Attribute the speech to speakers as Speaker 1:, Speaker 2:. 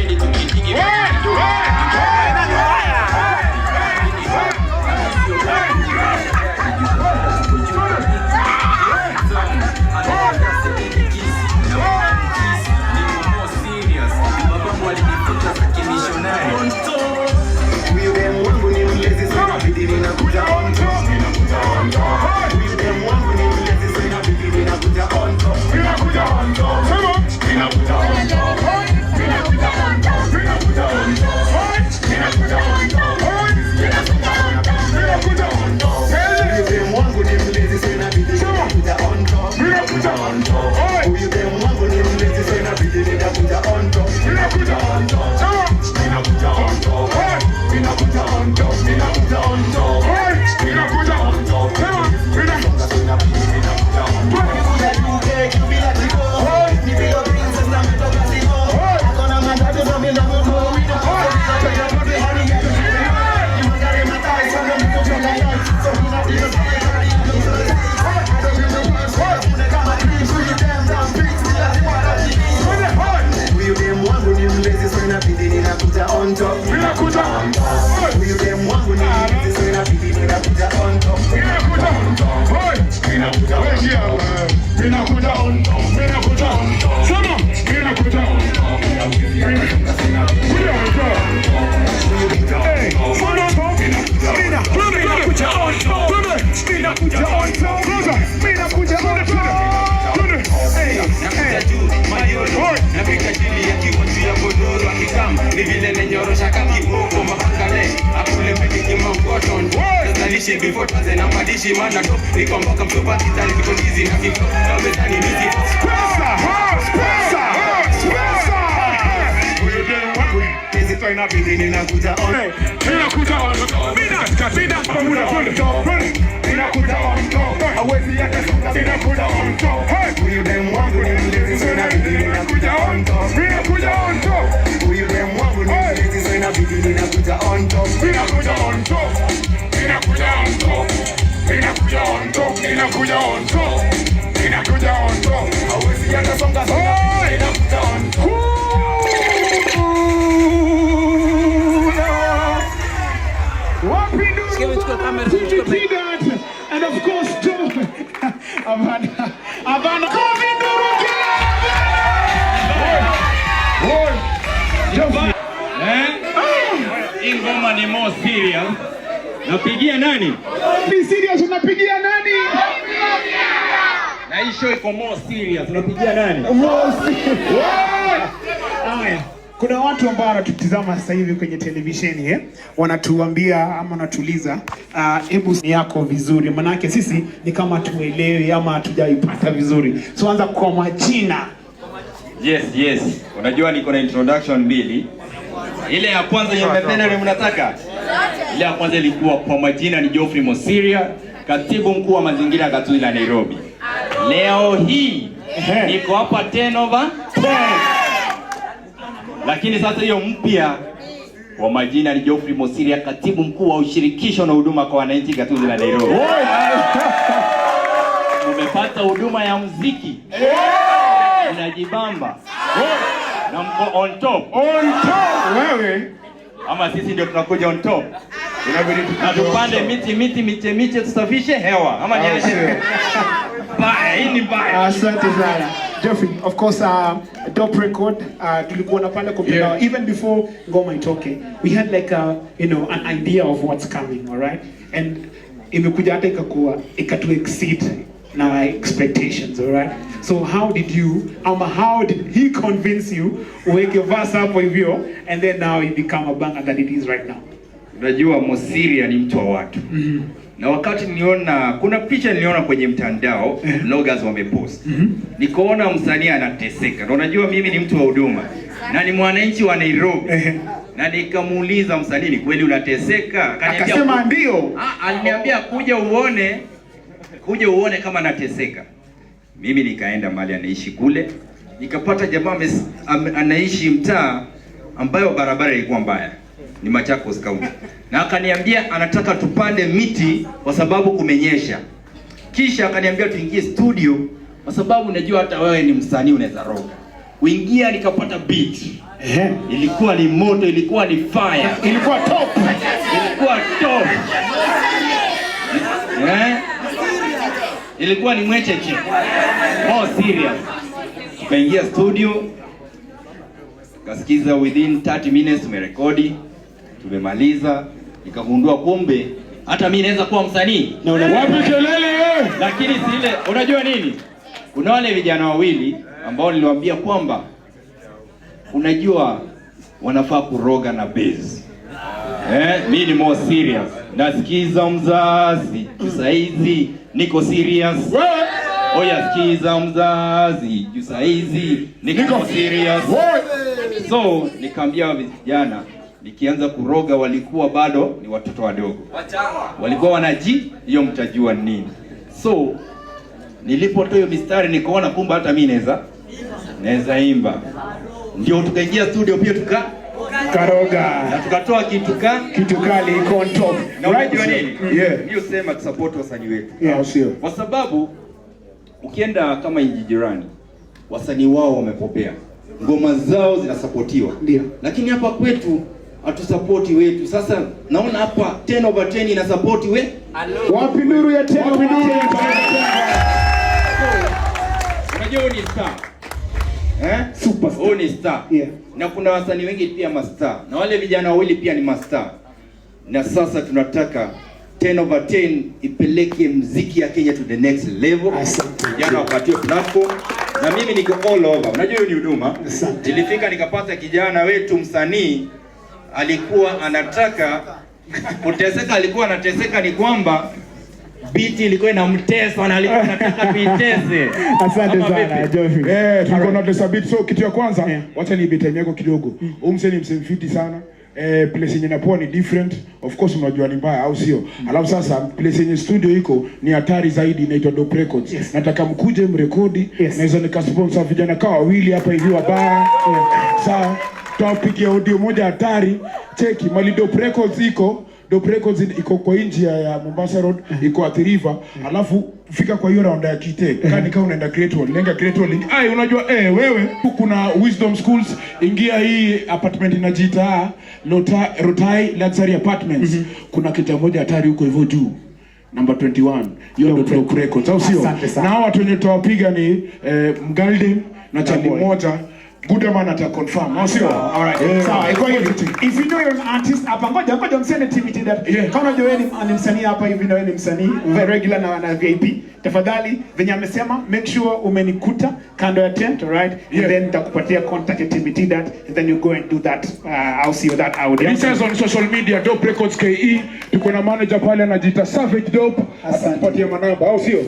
Speaker 1: twende tukitiki. Before tuanze na madishi maana ndo nikomboka msopa kitani vikolizi na kifo na mezani miti hizi toa inabidi ninakuja on hawezi yake ninakuja on huyu dem wangu ni mlezi so inabidi ninakuja on huyu dem wangu ni mlezi so inabidi ninakuja on ninakuja on top. Hawezi yaka songa songa. Ninakuja on top. And of course, Havana.
Speaker 2: Hii ngoma ni more serious. Napigia nani?
Speaker 3: Ni serious, unapigia nani?
Speaker 2: Na hii show iko more serious. Unapigia nani?
Speaker 3: More serious. Haya. Kuna watu ambao wanatutizama sasa hivi kwenye televisheni wanatuambia ama wanatuuliza hebu ni yako vizuri, manake sisi ni kama tuelewe ama hatujaipata vizuri. So anza kwa majina.
Speaker 2: Yes. Unajua niko na introduction mbili. Ile ya kwanza nyamependa ni mnataka? Ile ya kwanza ilikuwa kwa majina ni Geoffrey Mosiria, katibu mkuu wa mazingira gatuzi la Nairobi. Leo hii niko hapa 10/10. Lakini sasa hiyo mpya kwa majina ni Geoffrey Mosiria, katibu mkuu wa ushirikisho na huduma kwa wananchi gatuzi la Nairobi. Umepata huduma ya muziki. Unajibamba. Na mko on top.
Speaker 3: Wewe
Speaker 2: ama sisi ndio tunakuja on top. Inabidi tupande miti tusafishe hewa. Ama ni aje? Bye, hii ni bye.
Speaker 3: Asante sana. Geoffrey, of course, dope record. Tulikuwa napanda kupenda even before ngoma itoke. We had like an idea of what's coming, all right? And imekuja hata ikatu exceed our expectations, all right? So how did he convince you uweke verse hapo hivyo and then now it become a banger that it is right now?
Speaker 2: Unajua Mosiria ni mtu wa watu. Na wakati kuna picha niliona kwenye mtandao, bloggers wamepost. Nikaona msanii anateseka. Na unajua mimi ni mtu wa huduma na ni mwananchi wa Nairobi. Na nikamuuliza msanii, ni kweli unateseka?
Speaker 3: Akasema ndio.
Speaker 2: Aliniambia kuja uone kama nateseka. Mimi nikaenda mahali anaishi kule, nikapata jamaa anaishi mtaa ambayo barabara ilikuwa mbaya. Ni Machakos County. Na akaniambia anataka tupande miti kwa sababu kumenyesha. Kisha akaniambia tuingie studio kwa sababu najua hata wewe ni msanii unaweza roga. kuingia nikapata beat. Ilikuwa ni moto, ilikuwa ni fire.
Speaker 3: Ilikuwa top.
Speaker 2: Ilikuwa top. Ilikuwa ni mwecheche. More serious. Tukaingia studio. Kasikiza within 30 minutes tumerekodi. Tumemaliza. Nikagundua kumbe hata mimi naweza kuwa msanii.
Speaker 1: Wapi kelele wewe?
Speaker 2: Lakini si ile, unajua nini? Kuna wale vijana wawili ambao niliwaambia kwamba unajua wanafaa kuroga na bass. Mimi ni more serious. Nasikiza mzazi, sasa hizi niko serious. Oya sikiza mzazi, sasa hizi niko serious. So nikamwambia vijana, nikianza kuroga walikuwa bado ni watoto wadogo. Walikuwa wanaji, hiyo mtajua nini. So nilipotoa hiyo mistari nikaona kumbe hata mimi naweza imba. Ndio tukaingia studio pia
Speaker 3: karoga
Speaker 2: na tukatoa kitu
Speaker 3: kali iko on top.
Speaker 2: Na unajua nini?
Speaker 3: Ndio
Speaker 2: sema support wasanii wetu.
Speaker 3: Sio.
Speaker 2: Kwa sababu ukienda kama nchi jirani, wasanii wao wamepopea. Ngoma zao zinasupportiwa.
Speaker 3: Ndio.
Speaker 2: Lakini hapa kwetu hatusupporti wetu. Sasa naona hapa 10/10 ina support we.
Speaker 3: Wapi nuru ya 10/10?
Speaker 2: Unajua ni star.
Speaker 3: Superstar.
Speaker 2: Oh, ni star. Na kuna wasanii wengi pia mastar. Na wale vijana wawili pia ni mastar. Na sasa tunataka 10/10 ipeleke muziki ya Kenya to the next level. Vijana wapatiwe platform. Na mimi niko all over. Unajua hiyo ni huduma. Nilifika nikapata kijana wetu msanii alikuwa anataka kuteseka, alikuwa anateseka ni kwamba beat ilikuwa inamtesa na alikuwa anataka tuitese.
Speaker 3: Asante sana Jofi.
Speaker 1: Tulikuwa na tesa beat. So kitu ya kwanza, wacha ni beat yako kidogo. Umseni msemfiti sana. Place yenye napoa ni different. Of course unajua ni mbaya au sio? Alafu sasa place yenye studio iko ni hatari zaidi, inaitwa Dope Records. Nataka mkuje mrekodi. Naweza nikasponsor vijana kama wawili hapa hivi wabaya. Sawa. Tuwapigie audio moja hatari. Cheki mali Dope Records iko. Dope Records iko kwa nje ya Mombasa Road, iko at River. Alafu fika kwa hiyo round ya Kite. Kama unaenda Great Wall, lenga Great Wall. Unajua wewe kuna Wisdom Schools, ingia hii apartment inajiita Rotai Luxury Apartments. Kuna kitu moja hatari huko hivyo juu. Number 21. Hiyo ndio Dope Records. Au sio? Na hao watu wenye tutawapiga ni Mgalden na Charlie moja. Goodman ata confirm. No sure.
Speaker 3: All right. If you know you're an artist, hapa ngoja mseme TBT that. Kama unajua wewe ni msanii hapa hivi na wewe ni msanii very regular na VIP, tafadhali venye amesema make sure umenikuta kando ya tent, all right? And then nitakupatia contact ya TBT that, and then you go and do that. I'll see you that audio.
Speaker 1: This is on social media Dope Records KE. Tuko na manager pale anajiita Savage Dope. Atakupatia manamba au sio?